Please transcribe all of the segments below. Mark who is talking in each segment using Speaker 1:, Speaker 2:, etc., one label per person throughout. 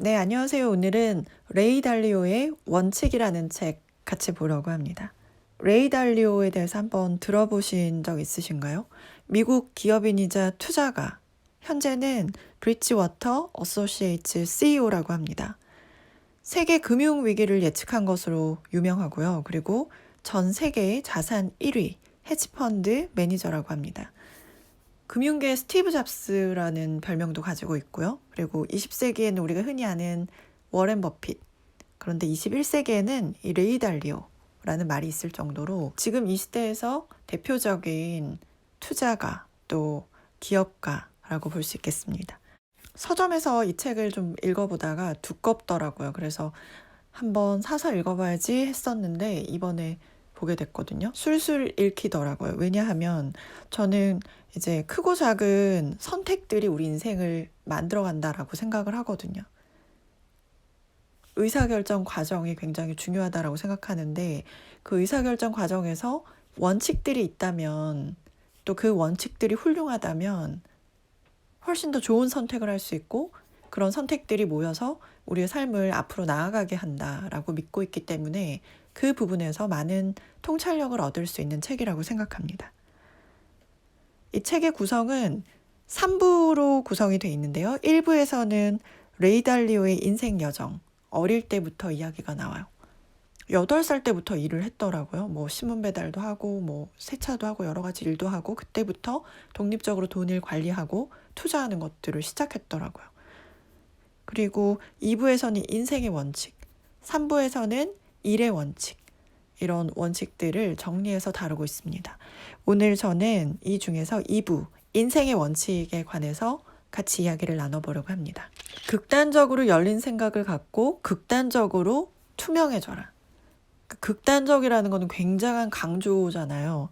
Speaker 1: 네, 안녕하세요. 오늘은 레이 달리오의 원칙이라는 책 같이 보려고 합니다. 레이 달리오에 대해서 한번 들어보신 적 있으신가요? 미국 기업인이자 투자가, 현재는 브리지워터 어소시에이츠 CEO라고 합니다. 세계 금융 위기를 예측한 것으로 유명하고요. 그리고 전 세계의 자산 1위 헤지펀드 매니저라고 합니다. 금융계의 스티브 잡스라는 별명도 가지고 있고요. 그리고 20세기에는 우리가 흔히 아는 워렌 버핏, 그런데 21세기에는 이 레이 달리오라는 말이 있을 정도로 지금 이 시대에서 대표적인 투자가 또 기업가라고 볼 수 있겠습니다. 서점에서 이 책을 좀 읽어보다가 두껍더라고요. 그래서 한번 사서 읽어봐야지 했었는데 이번에 보게 됐거든요. 술술 읽히더라고요. 왜냐하면 저는 이제 크고 작은 선택들이 우리 인생을 만들어간다라고 생각을 하거든요. 의사결정 과정이 굉장히 중요하다라고 생각하는데 그 의사결정 과정에서 원칙들이 있다면 또 그 원칙들이 훌륭하다면 훨씬 더 좋은 선택을 할 수 있고 그런 선택들이 모여서 우리의 삶을 앞으로 나아가게 한다라고 믿고 있기 때문에 그 부분에서 많은 통찰력을 얻을 수 있는 책이라고 생각합니다. 이 책의 구성은 3부로 구성이 되어 있는데요. 1부에서는 레이 달리오의 인생 여정, 어릴 때부터 이야기가 나와요. 8살 때부터 일을 했더라고요. 뭐 신문 배달도 하고 뭐 세차도 하고 여러 가지 일도 하고 그때부터 독립적으로 돈을 관리하고 투자하는 것들을 시작했더라고요. 그리고 2부에서는 인생의 원칙, 3부에서는 일의 원칙, 이런 원칙들을 정리해서 다루고 있습니다. 오늘 저는 이 중에서 2부, 인생의 원칙에 관해서 같이 이야기를 나눠보려고 합니다. 극단적으로 열린 생각을 갖고 극단적으로 투명해져라. 극단적이라는 것은 굉장한 강조잖아요.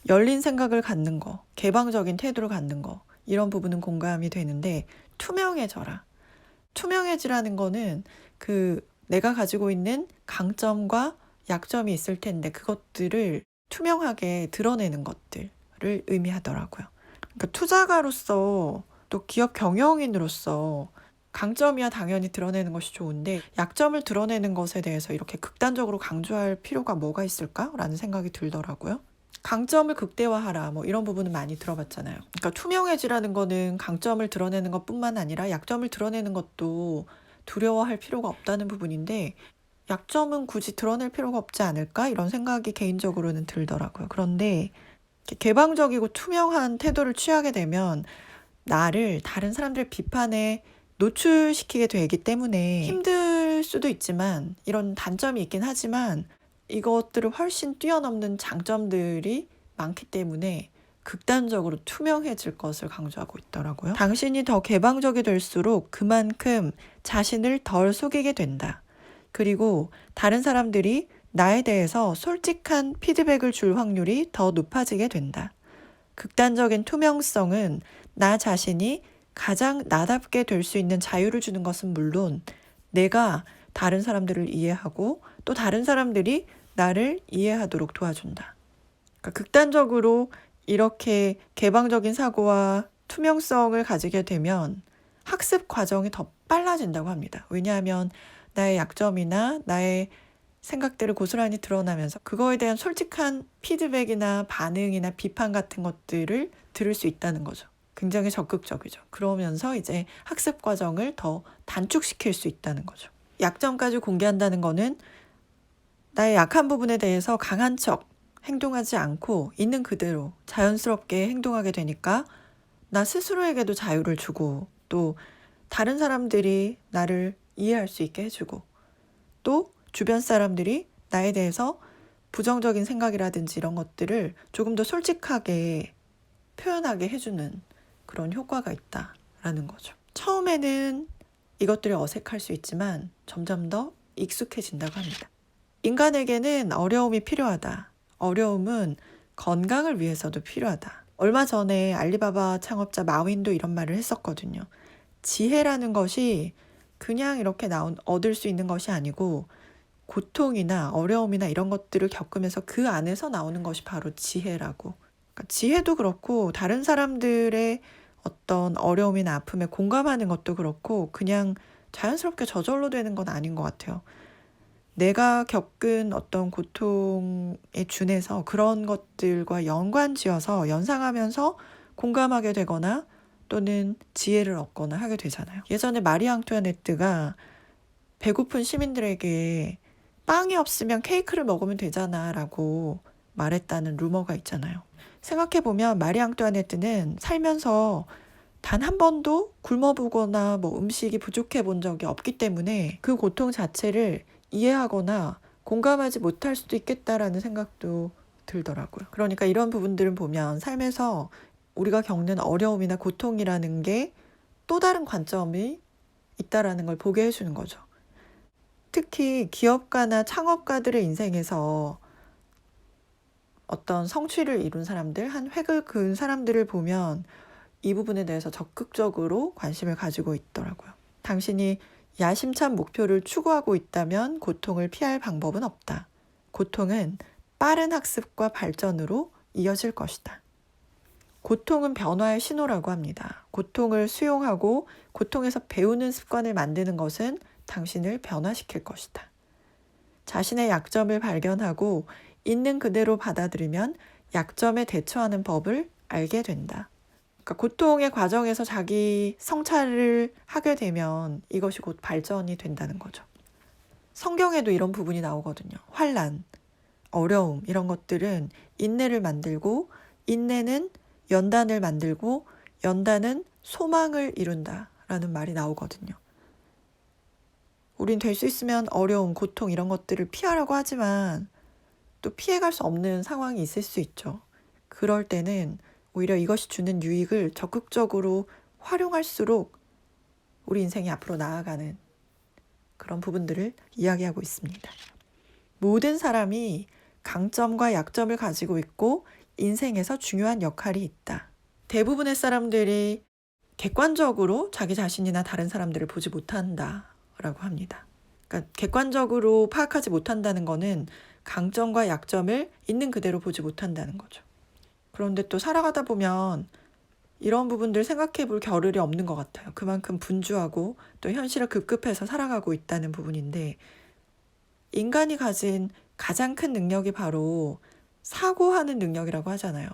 Speaker 1: 열린 생각을 갖는 거, 개방적인 태도를 갖는 거, 이런 부분은 공감이 되는데 투명해져라. 투명해지라는 거는 내가 가지고 있는 강점과 약점이 있을 텐데 그것들을 투명하게 드러내는 것들을 의미하더라고요. 그러니까 투자가로서 또 기업 경영인으로서 강점이야 당연히 드러내는 것이 좋은데 약점을 드러내는 것에 대해서 이렇게 극단적으로 강조할 필요가 뭐가 있을까라는 생각이 들더라고요. 강점을 극대화하라 뭐 이런 부분은 많이 들어봤잖아요. 그러니까 투명해지라는 거는 강점을 드러내는 것뿐만 아니라 약점을 드러내는 것도 두려워할 필요가 없다는 부분인데 약점은 굳이 드러낼 필요가 없지 않을까 이런 생각이 개인적으로는 들더라고요. 그런데 개방적이고 투명한 태도를 취하게 되면 나를 다른 사람들의 비판에 노출시키게 되기 때문에 힘들 수도 있지만 이런 단점이 있긴 하지만 이것들을 훨씬 뛰어넘는 장점들이 많기 때문에 극단적으로 투명해질 것을 강조하고 있더라고요. 당신이 더 개방적이 될수록 그만큼 자신을 덜 속이게 된다. 그리고 다른 사람들이 나에 대해서 솔직한 피드백을 줄 확률이 더 높아지게 된다. 극단적인 투명성은 나 자신이 가장 나답게 될 수 있는 자유를 주는 것은 물론 내가 다른 사람들을 이해하고 또 다른 사람들이 나를 이해하도록 도와준다. 그러니까 극단적으로 이렇게 개방적인 사고와 투명성을 가지게 되면 학습 과정이 더 빨라진다고 합니다. 왜냐하면 나의 약점이나 나의 생각들을 고스란히 드러나면서 그거에 대한 솔직한 피드백이나 반응이나 비판 같은 것들을 들을 수 있다는 거죠. 굉장히 적극적이죠. 그러면서 이제 학습 과정을 더 단축시킬 수 있다는 거죠. 약점까지 공개한다는 거는 나의 약한 부분에 대해서 강한 척 행동하지 않고 있는 그대로 자연스럽게 행동하게 되니까 나 스스로에게도 자유를 주고 또 다른 사람들이 나를 이해할 수 있게 해주고 또 주변 사람들이 나에 대해서 부정적인 생각이라든지 이런 것들을 조금 더 솔직하게 표현하게 해주는 그런 효과가 있다라는 거죠. 처음에는 이것들이 어색할 수 있지만 점점 더 익숙해진다고 합니다. 인간에게는 어려움이 필요하다. 어려움은 건강을 위해서도 필요하다. 얼마 전에 알리바바 창업자 마윈도 이런 말을 했었거든요. 지혜라는 것이 그냥 이렇게 얻을 수 있는 것이 아니고 고통이나 어려움이나 이런 것들을 겪으면서 그 안에서 나오는 것이 바로 지혜라고. 그러니까 지혜도 그렇고 다른 사람들의 어떤 어려움이나 아픔에 공감하는 것도 그렇고 그냥 자연스럽게 저절로 되는 건 아닌 것 같아요. 내가 겪은 어떤 고통에 준해서 그런 것들과 연관지어서 연상하면서 공감하게 되거나 또는 지혜를 얻거나 하게 되잖아요. 예전에 마리 앙투아네트가 배고픈 시민들에게 빵이 없으면 케이크를 먹으면 되잖아 라고 말했다는 루머가 있잖아요. 생각해보면 마리 앙투아네트는 살면서 단 한 번도 굶어보거나 뭐 음식이 부족해 본 적이 없기 때문에 그 고통 자체를 이해하거나 공감하지 못할 수도 있겠다라는 생각도 들더라고요. 그러니까 이런 부분들을 보면 삶에서 우리가 겪는 어려움이나 고통이라는 게 또 다른 관점이 있다라는 걸 보게 해주는 거죠. 특히 기업가나 창업가들의 인생에서 어떤 성취를 이룬 사람들, 한 획을 그은 사람들을 보면 이 부분에 대해서 적극적으로 관심을 가지고 있더라고요. 당신이 야심찬 목표를 추구하고 있다면 고통을 피할 방법은 없다. 고통은 빠른 학습과 발전으로 이어질 것이다. 고통은 변화의 신호라고 합니다. 고통을 수용하고 고통에서 배우는 습관을 만드는 것은 당신을 변화시킬 것이다. 자신의 약점을 발견하고 있는 그대로 받아들이면 약점에 대처하는 법을 알게 된다. 그러니까 고통의 과정에서 자기 성찰을 하게 되면 이것이 곧 발전이 된다는 거죠. 성경에도 이런 부분이 나오거든요. 환난, 어려움 이런 것들은 인내를 만들고 인내는 연단을 만들고 연단은 소망을 이룬다라는 말이 나오거든요. 우린 될 수 있으면 어려움, 고통 이런 것들을 피하려고 하지만 또 피해갈 수 없는 상황이 있을 수 있죠. 그럴 때는 오히려 이것이 주는 유익을 적극적으로 활용할수록 우리 인생이 앞으로 나아가는 그런 부분들을 이야기하고 있습니다. 모든 사람이 강점과 약점을 가지고 있고 인생에서 중요한 역할이 있다. 대부분의 사람들이 객관적으로 자기 자신이나 다른 사람들을 보지 못한다라고 합니다. 그러니까 객관적으로 파악하지 못한다는 거는 강점과 약점을 있는 그대로 보지 못한다는 거죠. 그런데 또 살아가다 보면 이런 부분들 생각해 볼 겨를이 없는 것 같아요. 그만큼 분주하고 또 현실을 급급해서 살아가고 있다는 부분인데 인간이 가진 가장 큰 능력이 바로 사고하는 능력이라고 하잖아요.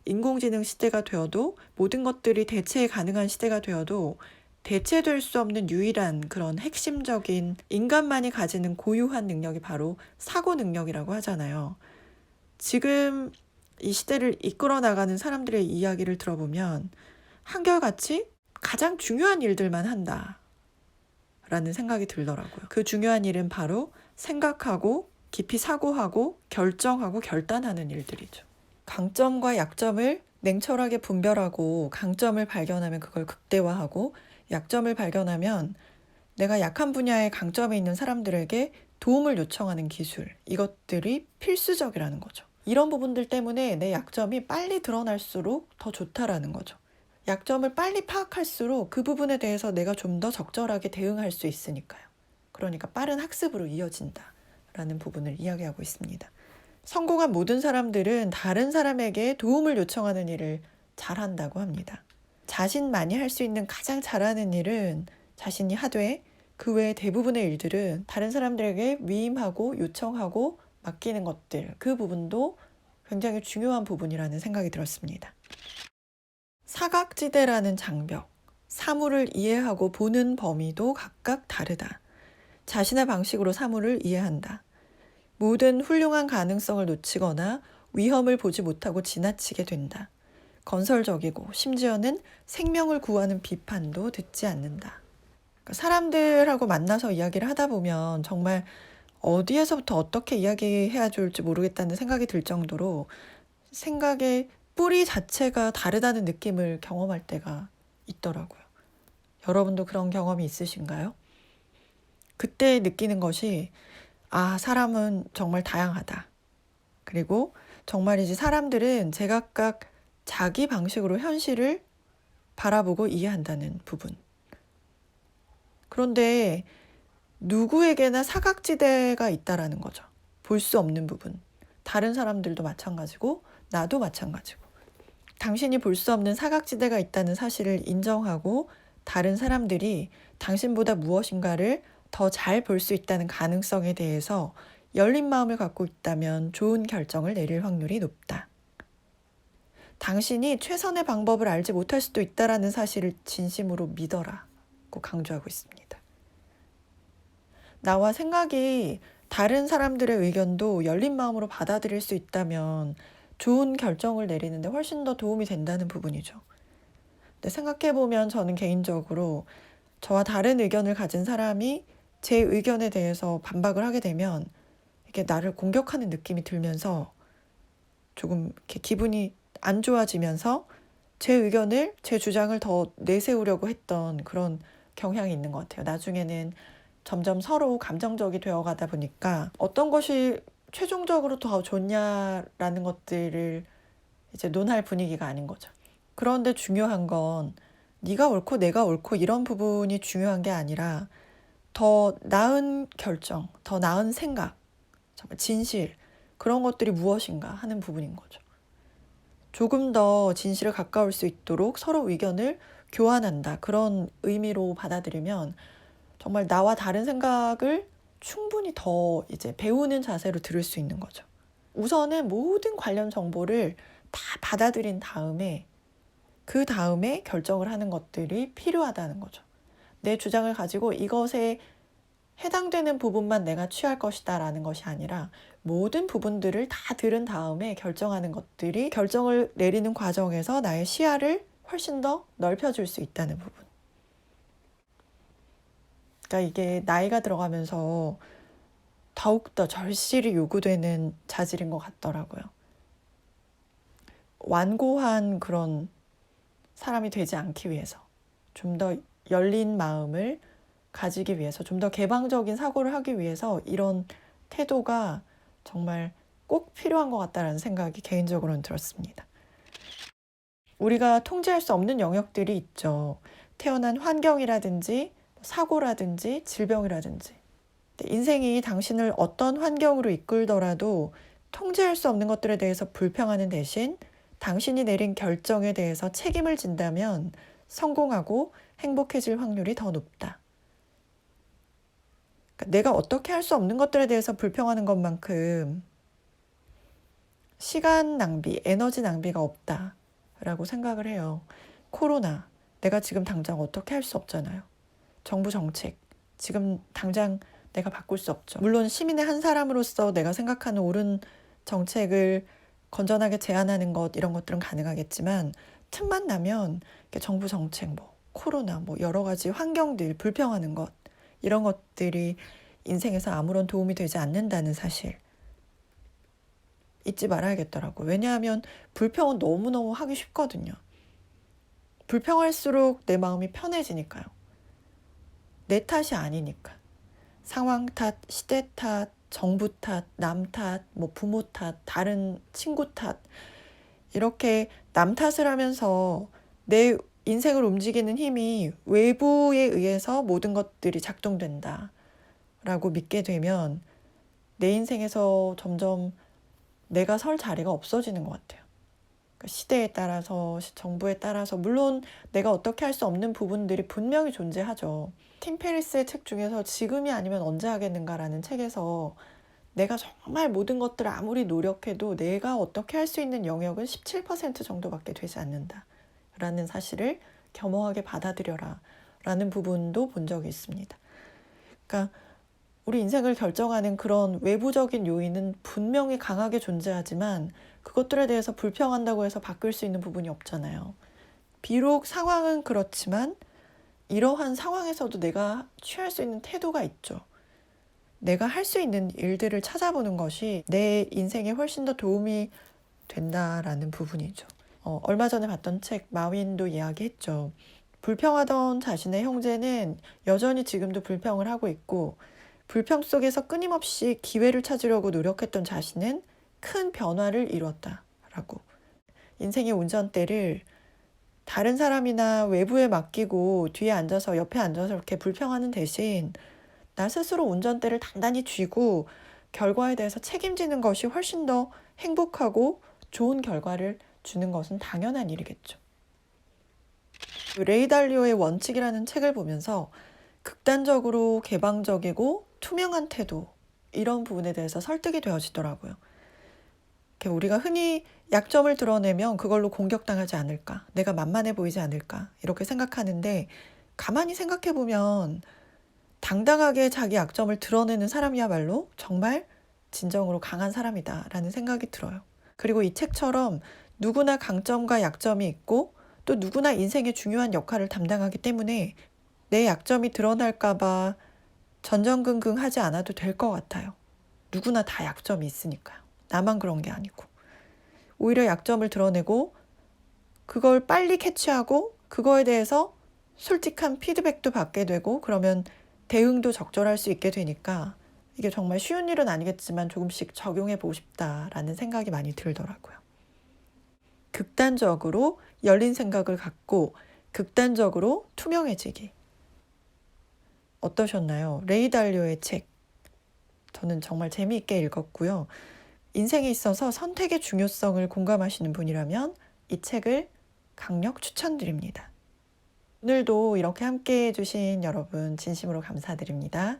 Speaker 1: 인공지능 시대가 되어도 모든 것들이 대체 가능한 시대가 되어도 대체될 수 없는 유일한 그런 핵심적인 인간만이 가지는 고유한 능력이 바로 사고 능력이라고 하잖아요. 지금 이 시대를 이끌어 나가는 사람들의 이야기를 들어보면 한결같이 가장 중요한 일들만 한다라는 생각이 들더라고요. 그 중요한 일은 바로 생각하고 깊이 사고하고 결정하고 결단하는 일들이죠. 강점과 약점을 냉철하게 분별하고 강점을 발견하면 그걸 극대화하고 약점을 발견하면 내가 약한 분야의 강점에 있는 사람들에게 도움을 요청하는 기술, 이것들이 필수적이라는 거죠. 이런 부분들 때문에 내 약점이 빨리 드러날수록 더 좋다라는 거죠. 약점을 빨리 파악할수록 그 부분에 대해서 내가 좀 더 적절하게 대응할 수 있으니까요. 그러니까 빠른 학습으로 이어진다라는 부분을 이야기하고 있습니다. 성공한 모든 사람들은 다른 사람에게 도움을 요청하는 일을 잘한다고 합니다. 자신만이 할 수 있는 가장 잘하는 일은 자신이 하되 그 외의 대부분의 일들은 다른 사람들에게 위임하고 요청하고 맡기는 것들, 그 부분도 굉장히 중요한 부분이라는 생각이 들었습니다. 사각지대라는 장벽, 사물을 이해하고 보는 범위도 각각 다르다. 자신의 방식으로 사물을 이해한다. 모든 훌륭한 가능성을 놓치거나 위험을 보지 못하고 지나치게 된다. 건설적이고 심지어는 생명을 구하는 비판도 듣지 않는다. 그러니까 사람들하고 만나서 이야기를 하다 보면 정말 어디에서부터 어떻게 이야기해야 좋을지 모르겠다는 생각이 들 정도로 생각의 뿌리 자체가 다르다는 느낌을 경험할 때가 있더라고요. 여러분도 그런 경험이 있으신가요? 그때 느끼는 것이 사람은 정말 다양하다. 그리고 정말이지 사람들은 제각각 자기 방식으로 현실을 바라보고 이해한다는 부분. 그런데 누구에게나 사각지대가 있다라는 거죠. 볼 수 없는 부분. 다른 사람들도 마찬가지고 나도 마찬가지고. 당신이 볼 수 없는 사각지대가 있다는 사실을 인정하고 다른 사람들이 당신보다 무엇인가를 더 잘 볼 수 있다는 가능성에 대해서 열린 마음을 갖고 있다면 좋은 결정을 내릴 확률이 높다. 당신이 최선의 방법을 알지 못할 수도 있다라는 사실을 진심으로 믿어라고 강조하고 있습니다. 나와 생각이 다른 사람들의 의견도 열린 마음으로 받아들일 수 있다면 좋은 결정을 내리는데 훨씬 더 도움이 된다는 부분이죠. 근데 생각해보면 저는 개인적으로 저와 다른 의견을 가진 사람이 제 의견에 대해서 반박을 하게 되면 이게 나를 공격하는 느낌이 들면서 조금 이렇게 기분이 안 좋아지면서 제 의견을, 제 주장을 더 내세우려고 했던 그런 경향이 있는 것 같아요. 나중에는 점점 서로 감정적이 되어가다 보니까 어떤 것이 최종적으로 더 좋냐라는 것들을 이제 논할 분위기가 아닌 거죠. 그런데 중요한 건 네가 옳고 내가 옳고 이런 부분이 중요한 게 아니라 더 나은 결정, 더 나은 생각, 정말 진실, 그런 것들이 무엇인가 하는 부분인 거죠. 조금 더 진실에 가까울 수 있도록 서로 의견을 교환한다. 그런 의미로 받아들이면 정말 나와 다른 생각을 충분히 더 이제 배우는 자세로 들을 수 있는 거죠. 우선은 모든 관련 정보를 다 받아들인 다음에 그 다음에 결정을 하는 것들이 필요하다는 거죠. 내 주장을 가지고 이것에 해당되는 부분만 내가 취할 것이다 라는 것이 아니라 모든 부분들을 다 들은 다음에 결정하는 것들이 결정을 내리는 과정에서 나의 시야를 훨씬 더 넓혀줄 수 있다는 부분. 그러니까 이게 나이가 들어가면서 더욱더 절실히 요구되는 자질인 것 같더라고요. 완고한 그런 사람이 되지 않기 위해서, 좀 더 열린 마음을 가지기 위해서, 좀 더 개방적인 사고를 하기 위해서 이런 태도가 정말 꼭 필요한 것 같다는 생각이 개인적으로는 들었습니다. 우리가 통제할 수 없는 영역들이 있죠. 태어난 환경이라든지 사고라든지 질병이라든지. 인생이 당신을 어떤 환경으로 이끌더라도 통제할 수 없는 것들에 대해서 불평하는 대신 당신이 내린 결정에 대해서 책임을 진다면 성공하고 행복해질 확률이 더 높다. 그러니까 내가 어떻게 할 수 없는 것들에 대해서 불평하는 것만큼 시간 낭비, 에너지 낭비가 없다라고 생각을 해요. 코로나, 내가 지금 당장 어떻게 할 수 없잖아요. 정부 정책, 지금 당장 내가 바꿀 수 없죠. 물론 시민의 한 사람으로서 내가 생각하는 옳은 정책을 건전하게 제안하는 것, 이런 것들은 가능하겠지만 틈만 나면 정부 정책, 코로나, 여러 가지 환경들, 불평하는 것, 이런 것들이 인생에서 아무런 도움이 되지 않는다는 사실 잊지 말아야겠더라고요. 왜냐하면 불평은 너무너무 하기 쉽거든요. 불평할수록 내 마음이 편해지니까요. 내 탓이 아니니까. 상황 탓, 시대 탓, 정부 탓, 남 탓, 부모 탓, 다른 친구 탓, 이렇게 남 탓을 하면서 내 인생을 움직이는 힘이 외부에 의해서 모든 것들이 작동된다 라고 믿게 되면 내 인생에서 점점 내가 설 자리가 없어지는 것 같아요. 그러니까 시대에 따라서, 정부에 따라서, 물론 내가 어떻게 할 수 없는 부분들이 분명히 존재하죠. 팀 페리스의 책 중에서 지금이 아니면 언제 하겠는가라는 책에서 내가 정말 모든 것들을 아무리 노력해도 내가 어떻게 할 수 있는 영역은 17% 정도밖에 되지 않는다 라는 사실을 겸허하게 받아들여라 라는 부분도 본 적이 있습니다. 그러니까 우리 인생을 결정하는 그런 외부적인 요인은 분명히 강하게 존재하지만 그것들에 대해서 불평한다고 해서 바뀔 수 있는 부분이 없잖아요. 비록 상황은 그렇지만 이러한 상황에서도 내가 취할 수 있는 태도가 있죠. 내가 할 수 있는 일들을 찾아보는 것이 내 인생에 훨씬 더 도움이 된다라는 부분이죠. 얼마 전에 봤던 책 마윈도 이야기했죠. 불평하던 자신의 형제는 여전히 지금도 불평을 하고 있고 불평 속에서 끊임없이 기회를 찾으려고 노력했던 자신은 큰 변화를 이뤘다라고. 인생의 운전대를 다른 사람이나 외부에 맡기고 뒤에 앉아서 옆에 앉아서 이렇게 불평하는 대신 나 스스로 운전대를 단단히 쥐고 결과에 대해서 책임지는 것이 훨씬 더 행복하고 좋은 결과를 주는 것은 당연한 일이겠죠. 레이 달리오의 원칙이라는 책을 보면서 극단적으로 개방적이고 투명한 태도, 이런 부분에 대해서 설득이 되어지더라고요. 우리가 흔히 약점을 드러내면 그걸로 공격당하지 않을까, 내가 만만해 보이지 않을까, 이렇게 생각하는데 가만히 생각해보면 당당하게 자기 약점을 드러내는 사람이야말로 정말 진정으로 강한 사람이다라는 생각이 들어요. 그리고 이 책처럼 누구나 강점과 약점이 있고 또 누구나 인생의 중요한 역할을 담당하기 때문에 내 약점이 드러날까봐 전전긍긍하지 않아도 될 것 같아요. 누구나 다 약점이 있으니까요. 나만 그런 게 아니고. 오히려 약점을 드러내고 그걸 빨리 캐치하고 그거에 대해서 솔직한 피드백도 받게 되고 그러면 대응도 적절할 수 있게 되니까 이게 정말 쉬운 일은 아니겠지만 조금씩 적용해 보고 싶다라는 생각이 많이 들더라고요. 극단적으로 열린 생각을 갖고 극단적으로 투명해지기. 어떠셨나요? 레이 달리오의 책. 저는 정말 재미있게 읽었고요. 인생에 있어서 선택의 중요성을 공감하시는 분이라면 이 책을 강력 추천드립니다. 오늘도 이렇게 함께 해주신 여러분 진심으로 감사드립니다.